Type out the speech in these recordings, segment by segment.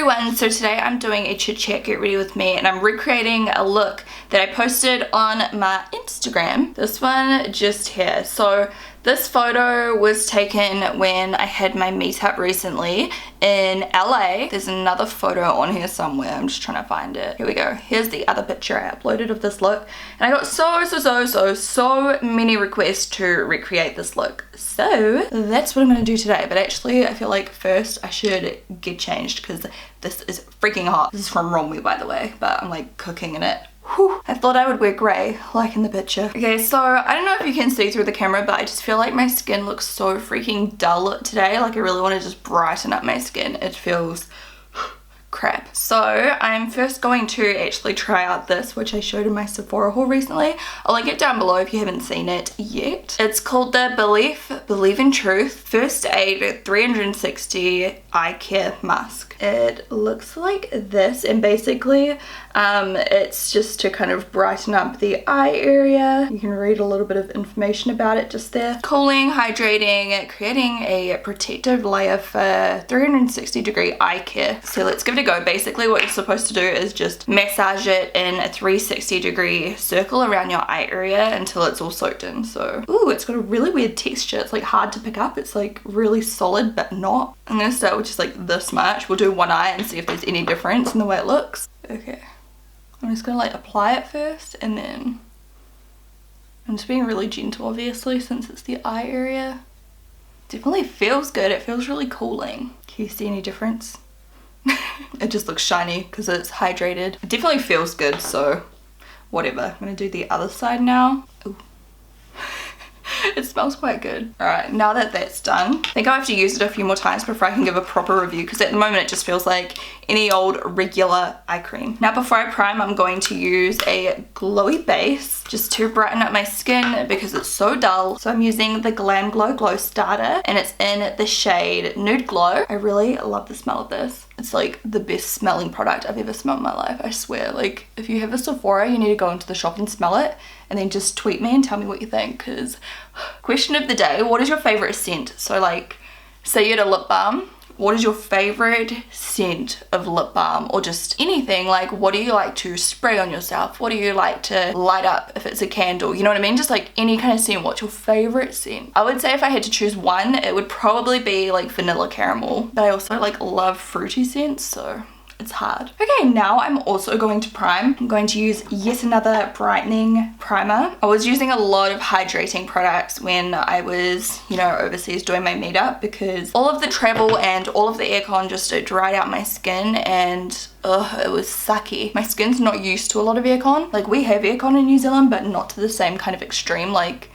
everyone, so today I'm doing a chit chat get ready with me and I'm recreating a look that I posted on my Instagram. This one just here. So this photo was taken when I had my meetup recently in LA. There's another photo on here somewhere. I'm just trying to find it. Here we go. Here's the other picture I uploaded of this look. And I got so many requests to recreate this look. So that's what I'm going to do today. But actually, I feel like first I should get changed because this is freaking hot. This is from Romwe, by the way, but I'm like cooking in it. Whew. I thought I would wear grey, like in the picture. Okay, so I don't know if you can see through the camera, but I just feel like my skin looks so freaking dull today. Like I really want to just brighten up my skin. It feels crap. So I'm first going to actually try out this, which I showed in my Sephora haul recently. I'll link it down below if you haven't seen it yet. It's called the Believe in Truth First Aid 360 Eye Care Mask. It looks like this, and basically it's just to kind of brighten up the eye area. You can read a little bit of information about it just there. Cooling, hydrating, creating a protective layer for 360-degree eye care. So let's give it a go. Basically what you're supposed to do is just massage it in a 360-degree circle around your eye area until it's all soaked in. So, ooh, it's got a really weird texture. It's like hard to pick up. It's like really solid but not. I'm gonna start with just like this much. We'll do one eye and see if there's any difference in the way it looks. Okay, I'm just gonna like apply it first, and then I'm just being really gentle obviously since it's the eye area. Definitely feels good. It feels really cooling. Can you see any difference? It just looks shiny because it's hydrated. It definitely feels good, so whatever. I'm gonna do the other side now. Ooh. It smells quite good. Alright, now that that's done, I think I have to use it a few more times before I can give a proper review, because at the moment it just feels like any old regular eye cream. Now before I prime, I'm going to use a glowy base just to brighten up my skin because it's so dull. So I'm using the Glam Glow Starter, and it's in the shade Nude Glow. I really love the smell of this. It's like the best smelling product I've ever smelled in my life, I swear. Like if you have a Sephora, you need to go into the shop and smell it, and then just tweet me and tell me what you think. Because question of the day, what is your favorite scent? So like say you had a lip balm, what is your favorite scent of lip balm, or just anything? Like what do you like to spray on yourself? What do you like to light up if it's a candle? You know what I mean? Just like any kind of scent. What's your favorite scent? I would say if I had to choose one, it would probably be like vanilla caramel, but I also like love fruity scents, so it's hard. Okay, now I'm also going to prime. I'm going to use yet another brightening primer. I was using a lot of hydrating products when I was, you know, overseas doing my meetup, because all of the travel and all of the aircon just dried out my skin, and it was sucky. My skin's not used to a lot of aircon. Like we have aircon in New Zealand, but not to the same kind of extreme. Like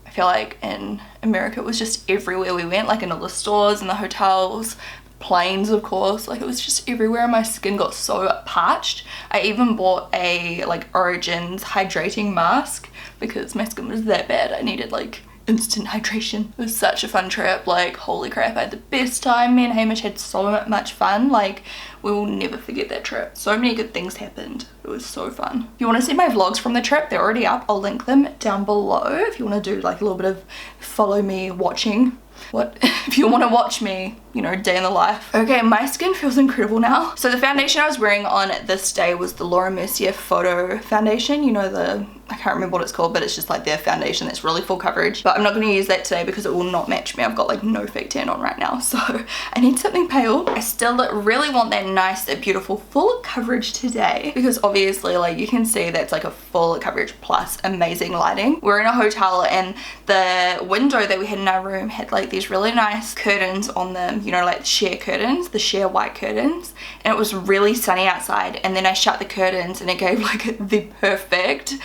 I feel like in America it was just everywhere we went, like in all the stores and the hotels, planes of course, like it was just everywhere. My skin got so parched. I even bought a like Origins hydrating mask because my skin was that bad. I needed like instant hydration. It was such a fun trip. Like holy crap, I had the best time. Me and Hamish had so much fun. Like we will never forget that trip. So many good things happened. It was so fun. If you want to see my vlogs from the trip, they're already up. I'll link them down below if you want to do like a little bit of follow me watching. What if you want to watch me, you know, day in the life. Okay, my skin feels incredible now. So the foundation I was wearing on this day was the Laura Mercier Photo Foundation. You know, the, I can't remember what it's called, but it's just like their foundation that's really full coverage. But I'm not going to use that today because it will not match me. I've got like no fake tan on right now, so I need something pale. I still really want that nice, beautiful full coverage today, because obviously like you can see that's like a full coverage plus amazing lighting. We're in a hotel, and the window that we had in our room had like these really nice curtains on them, you know, like the sheer curtains, the sheer white curtains, and it was really sunny outside, and then I shut the curtains and it gave like the perfect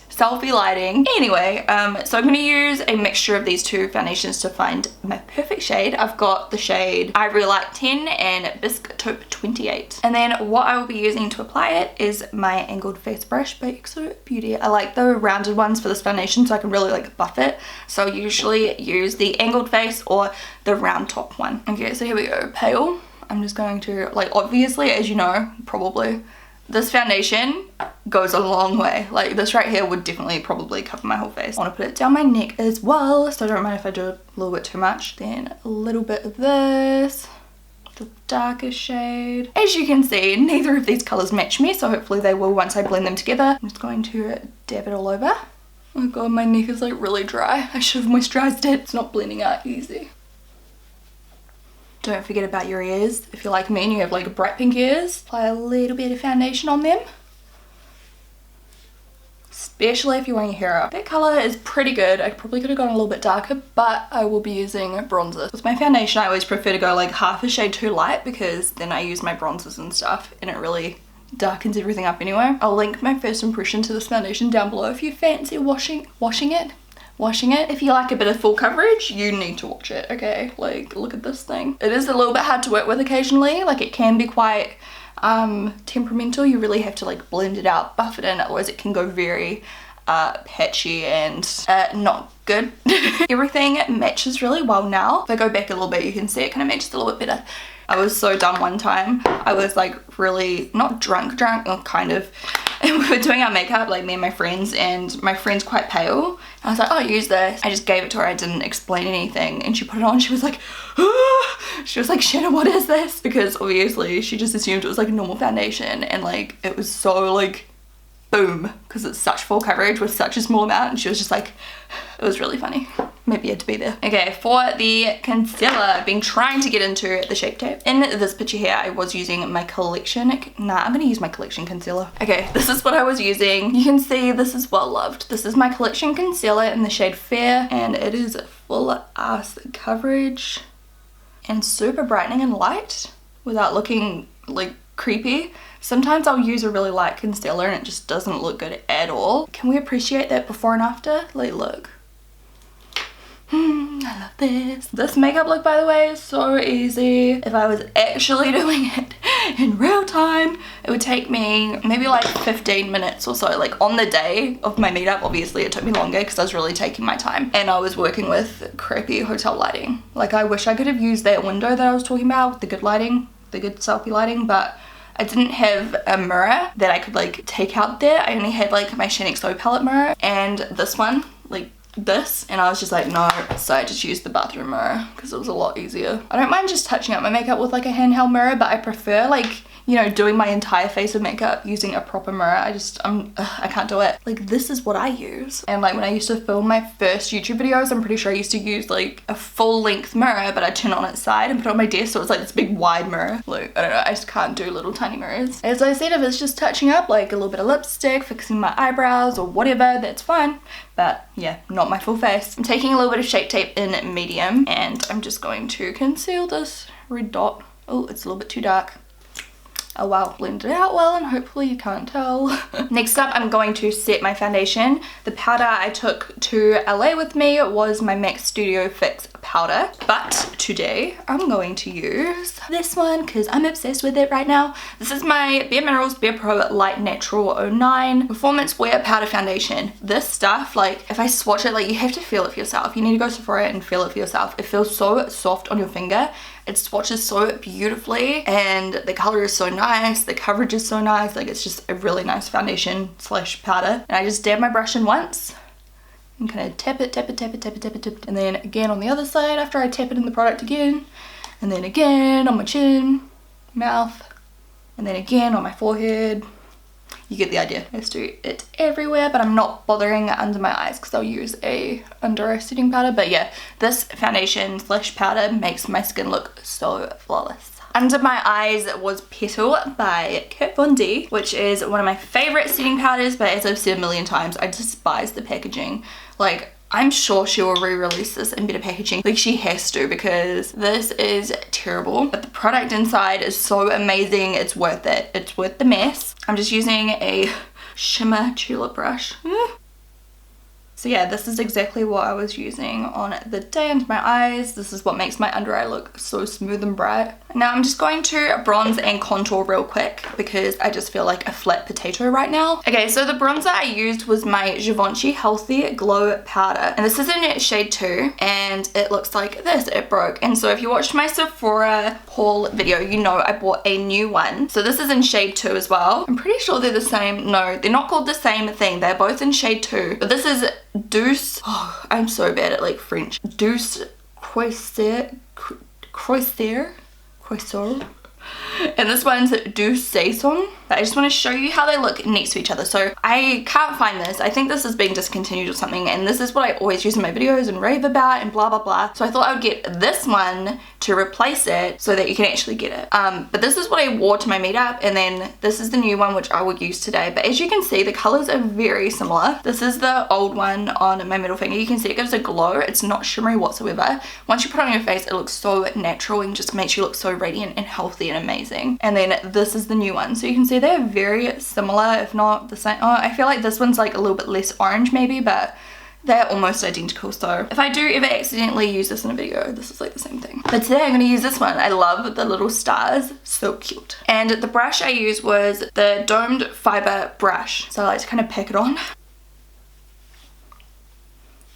selfie lighting. Anyway, so I'm going to use a mixture of these two foundations to find my perfect shade. I've got the shade Ivory Light 10 and Biscuit Taupe 28. And then what I will be using to apply it is my angled face brush by XOBEAUTY. I like the rounded ones for this foundation so I can really like buff it. So I usually use the angled face or the round top one. Okay, so here we go. Pale. I'm just going to, like, obviously, as you know, probably, this foundation goes a long way. Like this right here would definitely probably cover my whole face. I want to put it down my neck as well, so I don't mind if I do a little bit too much. Then a little bit of this. the darker shade. As you can see, neither of these colours match me, so hopefully they will once I blend them together. I'm just going to dab it all over. Oh god, my neck is like really dry. I should have moisturised it. It's not blending out easy. Don't forget about your ears. If you're like me and you have like bright pink ears, apply a little bit of foundation on them. Especially if you're wearing your hair up. That colour is pretty good. I probably could have gone a little bit darker, but I will be using bronzer. With my foundation, I always prefer to go like half a shade too light because then I use my bronzers and stuff and it really darkens everything up anyway. I'll link my first impression to this foundation down below if you fancy washing it. If you like a bit of full coverage, you need to watch it, okay? Like, look at this thing. It is a little bit hard to work with occasionally. Like, it can be quite temperamental. You really have to like blend it out, buff it in, otherwise it can go very patchy and not good. Everything matches really well now. If I go back a little bit, you can see it kind of matches a little bit better. I was so done one time. I was like really, not drunk, or kind of, and we were doing our makeup, like me and my friends, and my friend's quite pale. And I was like, oh, use this. I just gave it to her. I didn't explain anything. And she put it on. She was like, ah! She was like, Shannon, what is this? Because obviously she just assumed it was like a normal foundation. And like, it was so like, boom. Because it's such full coverage with such a small amount. And she was just like, it was really funny. Maybe you had to be there. Okay, for the concealer, I've been trying to get into the Shape Tape. In this picture here, I was using my collection. Nah, I'm gonna use my collection concealer. Okay, this is what I was using. You can see this is well loved. This is my collection concealer in the shade Fair, and it is full ass coverage and super brightening and light without looking like creepy. Sometimes I'll use a really light concealer and it just doesn't look good at all. Can we appreciate that before and after? Like, look. I love this. This makeup look, by the way, is so easy. If I was actually doing it in real time, it would take me maybe like 15 minutes or so. Like on the day of my meetup, obviously it took me longer because I was really taking my time and I was working with crappy hotel lighting. Like, I wish I could have used that window that I was talking about with the good lighting, the good selfie lighting, but I didn't have a mirror that I could like take out there. I only had like my Shaaanxo palette mirror and this one, like this, and I was just like, no, so I just used the bathroom mirror because it was a lot easier. I don't mind just touching up my makeup with like a handheld mirror, but I prefer like, you know, doing my entire face of makeup using a proper mirror. I can't do it. Like, this is what I use. And like when I used to film my first YouTube videos, I'm pretty sure I used to use like a full length mirror, but I'd turn it on its side and put it on my desk, so it's like this big wide mirror. Like, I don't know, I just can't do little tiny mirrors. As I said, if it's just touching up like a little bit of lipstick, fixing my eyebrows or whatever, that's fine. But yeah, not my full face. I'm taking a little bit of Shape Tape in medium and I'm just going to conceal this red dot. Oh, it's a little bit too dark. Oh wow, blend it out well and hopefully you can't tell. Next up, I'm going to set my foundation. The powder I took to LA with me was my MAC Studio Fix powder, but today I'm going to use this one because I'm obsessed with it right now. This is my Bare Minerals Bare Pro Light Natural 09 Performance Wear Powder Foundation. This stuff, like if I swatch it, like you have to feel it for yourself. You need to go Sephora and feel it for yourself. It feels so soft on your finger. It swatches so beautifully and the color is so nice, the coverage is so nice, like it's just a really nice foundation slash powder. And I just dab my brush in once and kind of tap it, and then again on the other side after I tap it in the product again, and then again on my chin, mouth, and then again on my forehead. You get the idea. I just do it everywhere, but I'm not bothering under my eyes because I'll use a under eye setting powder. But yeah, this foundation slash powder makes my skin look so flawless. Under my eyes was Petal by Kat Von D, which is one of my favorite setting powders, but as I've said a million times, I despise the packaging. Like, I'm sure she will re-release this in better packaging. Like, she has to, because this is terrible. But the product inside is so amazing. It's worth it. It's worth the mess. I'm just using a Shimmer Tulip brush. So yeah, this is exactly what I was using on the day under my eyes. This is what makes my under eye look so smooth and bright. Now I'm just going to bronze and contour real quick because I just feel like a flat potato right now. Okay, so the bronzer I used was my Givenchy Healthy Glow Powder. And this is in shade 2 and it looks like this. It broke. And so if you watched my Sephora haul video, you know I bought a new one. So this is in shade 2 as well. I'm pretty sure they're the same. No, they're not called the same thing. They're both in shade 2. But this is Douce, oh, I'm so bad at like French. Douce Croisière, Croissant. And this one's Du Saison. But I just want to show you how they look next to each other. So I can't find this. I think this has been discontinued or something, and this is what I always use in my videos and rave about and blah blah blah. So I thought I would get this one to replace it so that you can actually get it. But this is what I wore to my meetup, and then this is the new one which I will use today. But as you can see, the colors are very similar. This is the old one on my middle finger. You can see it gives a glow. It's not shimmery whatsoever. Once you put it on your face, it looks so natural and just makes you look so radiant and healthy and amazing. And then this is the new one. So you can see they're very similar, if not the same. Oh, I feel like this one's like a little bit less orange maybe, but they're almost identical. So if I do ever accidentally use this in a video, this is like the same thing. But today I'm going to use this one. I love the little stars. So cute. And the brush I used was the domed fiber brush. So I like to kind of pack it on.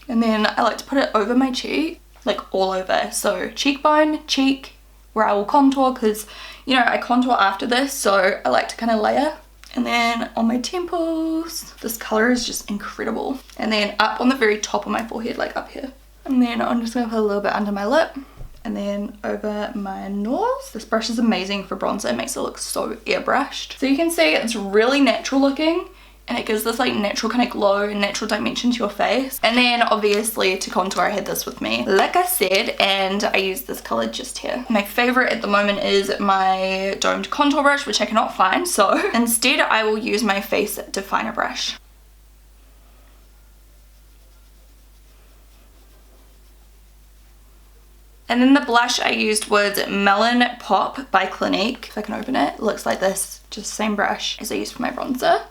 And then I like to put it over my cheek, like all over. So cheekbone, cheek, where I will contour, because you know I contour after this, so I like to kind of layer. And then on my temples, this color is just incredible. And then up on the very top of my forehead, like up here. And then I'm just gonna put a little bit under my lip, and then over my nose. This brush is amazing for bronzer. It makes it look so airbrushed. So you can see it's really natural looking, and it gives this like natural kind of glow and natural dimension to your face. And then obviously to contour, I had this with me, like I said, and I use this color just here. My favorite at the moment is my domed contour brush, which I cannot find, so instead I will use my face definer brush. And then the blush I used was Melon Pop by Clinique. If I can open it, it looks like this, just same brush as I used for my bronzer.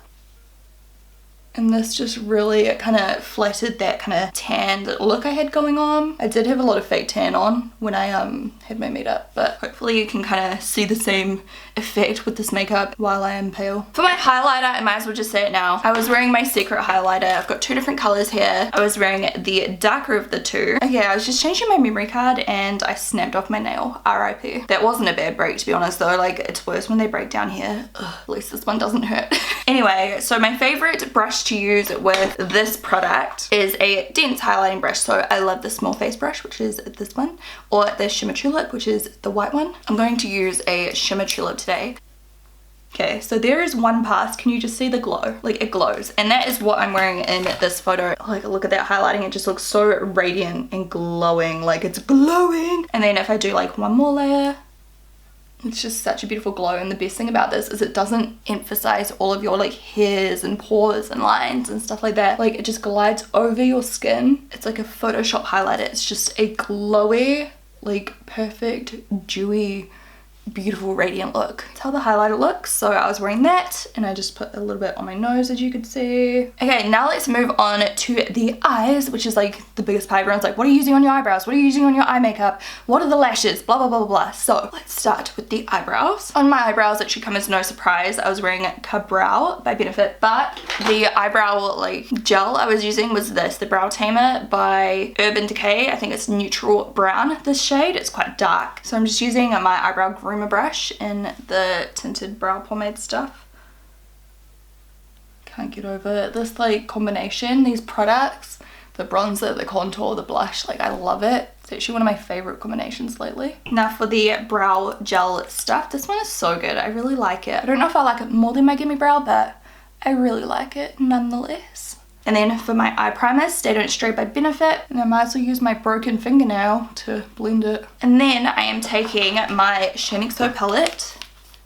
And this just really kind of flattered that kind of tanned look I had going on. I did have a lot of fake tan on when I had my meetup, but hopefully you can kind of see the same effect with this makeup while I am pale. For my highlighter, I might as well just say it now. I was wearing my secret highlighter. I've got two different colors here. I was wearing the darker of the two. Okay, I was just changing my memory card and I snapped off my nail. RIP. That wasn't a bad break, to be honest though. Like, it's worse when they break down here. Ugh, at least this one doesn't hurt. Anyway, so my favorite brush to use with this product is a dense highlighting brush. So I love the small face brush, which is this one, or the Shimmer Tulip, which is the white one. I'm going to use a Shimmer Tulip today. Okay, so there is one pass. Can you just see the glow? Like, it glows. And that is what I'm wearing in this photo. Like, look at that highlighting. It just looks so radiant and glowing. Like, it's glowing. And then if I do like one more layer, it's just such a beautiful glow. And the best thing about this is it doesn't emphasize all of your like hairs and pores and lines and stuff like that. Like, it just glides over your skin. It's like a Photoshop highlighter. It's just a glowy, like perfect, dewy, beautiful radiant look. That's how the highlighter looks. So I was wearing that and I just put a little bit on my nose, as you could see. Okay, now let's move on to the eyes, which is like the biggest part. Everyone's like, what are you using on your eyebrows? What are you using on your eye makeup? What are the lashes? Blah blah blah blah blah. So let's start with the eyebrows. On my eyebrows, it should come as no surprise, I was wearing Brow by Benefit, but the eyebrow like gel I was using was this, the Brow Tamer by Urban Decay. I think it's neutral brown, this shade. It's quite dark. So I'm just using my eyebrow groomer brush in the tinted brow pomade stuff. Can't get over this like combination, these products, the bronzer, the contour, the blush. Like, I love it. It's actually one of my favorite combinations lately. Now for the brow gel stuff, this one is so good. I really like it. I don't know if I like it more than my Gimme Brow, but I really like it nonetheless. And then for my eye primer, Stay Don't Stray by Benefit, and I might as well use my broken fingernail to blend it. And then I am taking my Shaaanxo palette,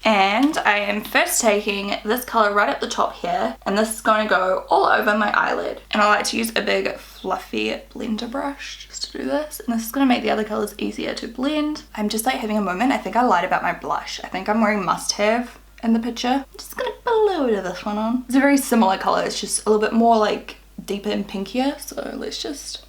and I am first taking this color right at the top here, and this is going to go all over my eyelid. And I like to use a big fluffy blender brush just to do this, and this is going to make the other colors easier to blend. I'm just like having a moment. I think I lied about my blush. I think I'm wearing Must Have in the picture. I'm just gonna put a little bit of this one on. It's a very similar color, it's just a little bit more like deeper and pinkier, so let's just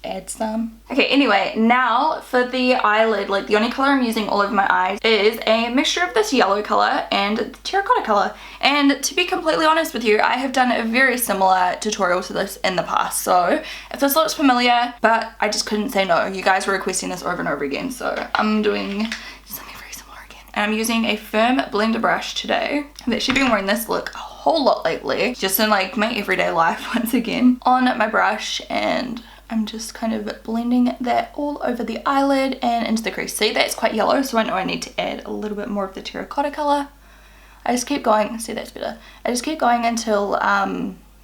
add some. Okay, anyway, now for the eyelid, like the only color I'm using all over my eyes is a mixture of this yellow color and terracotta color. And to be completely honest with you, I have done a very similar tutorial to this in the past, so if this looks familiar, but I just couldn't say no. You guys were requesting this over and over again, so I'm doing something very similar again. And I'm using a firm blender brush today. I've actually been wearing this look a whole lot lately, just in like my everyday life once again, on my brush, and I'm just kind of blending that all over the eyelid and into the crease. See, that's quite yellow, so I know I need to add a little bit more of the terracotta color. I just keep going. See, that's better. I just keep going until,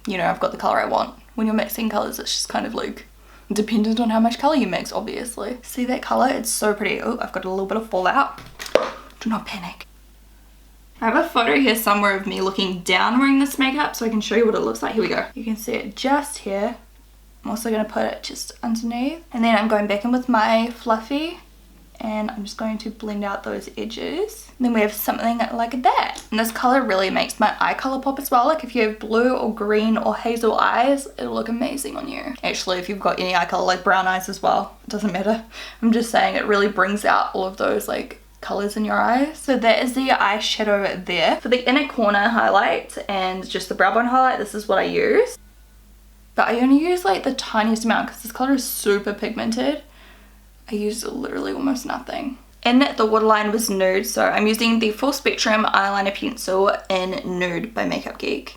you know, I've got the color I want. When you're mixing colors, it's just kind of like dependent on how much color you mix, obviously. See that color? It's so pretty. Oh, I've got a little bit of fallout. Do not panic. I have a photo here somewhere of me looking down wearing this makeup so I can show you what it looks like. Here we go. You can see it just here. I'm also going to put it just underneath. And then I'm going back in with my fluffy and I'm just going to blend out those edges. And then we have something like that. And this color really makes my eye color pop as well. Like if you have blue or green or hazel eyes, it'll look amazing on you. Actually, if you've got any eye color like brown eyes as well, it doesn't matter. I'm just saying it really brings out all of those like colors in your eyes. So that is the eyeshadow there. For the inner corner highlight and just the brow bone highlight, this is what I use. But I only use like the tiniest amount because this color is super pigmented. I use literally almost nothing. And the waterline was nude, so I'm using the Full Spectrum eyeliner pencil in Nude by Makeup Geek.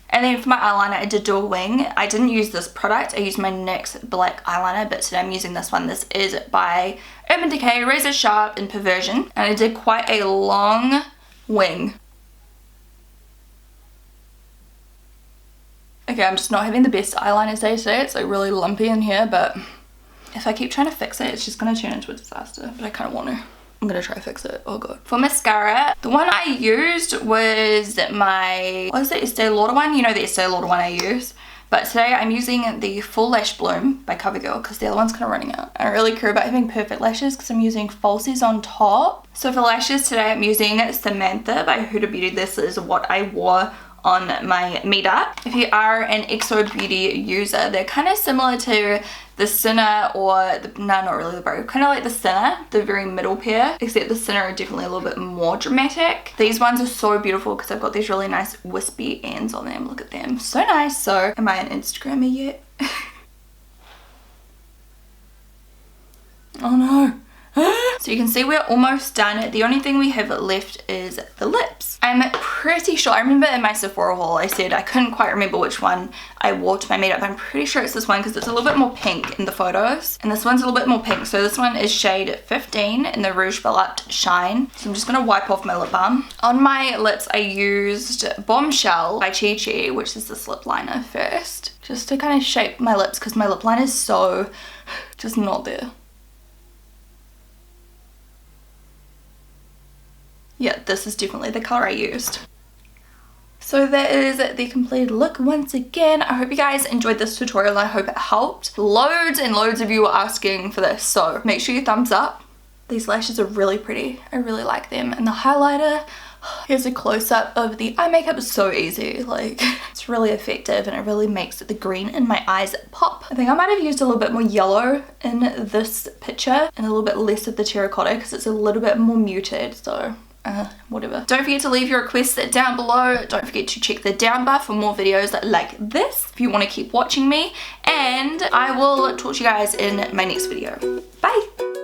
And then for my eyeliner, I did do a wing. I didn't use this product. I used my NYX black eyeliner, but today I'm using this one. This is by Urban Decay, Razor Sharp in Perversion. And I did quite a long wing. Okay, I'm just not having the best eyeliner day today. It's like really lumpy in here, but if I keep trying to fix it, it's just going to turn into a disaster. But I kind of want to. I'm going to try to fix it. Oh god. For mascara, the one I used was my, what is it, Estee Lauder one? You know the Estee Lauder one I use. But today I'm using the Full Lash Bloom by CoverGirl because the other one's kind of running out. I don't really care about having perfect lashes because I'm using falsies on top. So for lashes today I'm using Samantha by Huda Beauty. This is what I wore on my meetup. If you are an XOBEAUTY user, they're kind of similar to the Sinner or the, no, not really the Brow, kind of like the Sinner, the very middle pair, except the Sinner are definitely a little bit more dramatic. These ones are so beautiful because I've got these really nice wispy ends on them. Look at them, so nice. So am I an Instagrammer yet? Oh no. So you can see we're almost done. The only thing we have left is the lips. I'm pretty sure, I remember in my Sephora haul I said I couldn't quite remember which one I wore to my meetup. I'm pretty sure it's this one because it's a little bit more pink in the photos. And this one's a little bit more pink. So this one is shade 15 in the Rouge Volupte Shine. So I'm just going to wipe off my lip balm. On my lips I used Bombshell by CHIT, which is this lip liner first. Just to kind of shape my lips because my lip line is so just not there. Yeah, this is definitely the color I used. So that is the completed look once again. I hope you guys enjoyed this tutorial. I hope it helped. Loads and loads of you were asking for this, so make sure you thumbs up. These lashes are really pretty. I really like them. And the highlighter, here's a close-up of the eye makeup. It's so easy. Like, it's really effective and it really makes the green in my eyes pop. I think I might have used a little bit more yellow in this picture and a little bit less of the terracotta because it's a little bit more muted, so whatever. Don't forget to leave your requests down below. Don't forget to check the down bar for more videos like this if you want to keep watching me, and I will talk to you guys in my next video. Bye!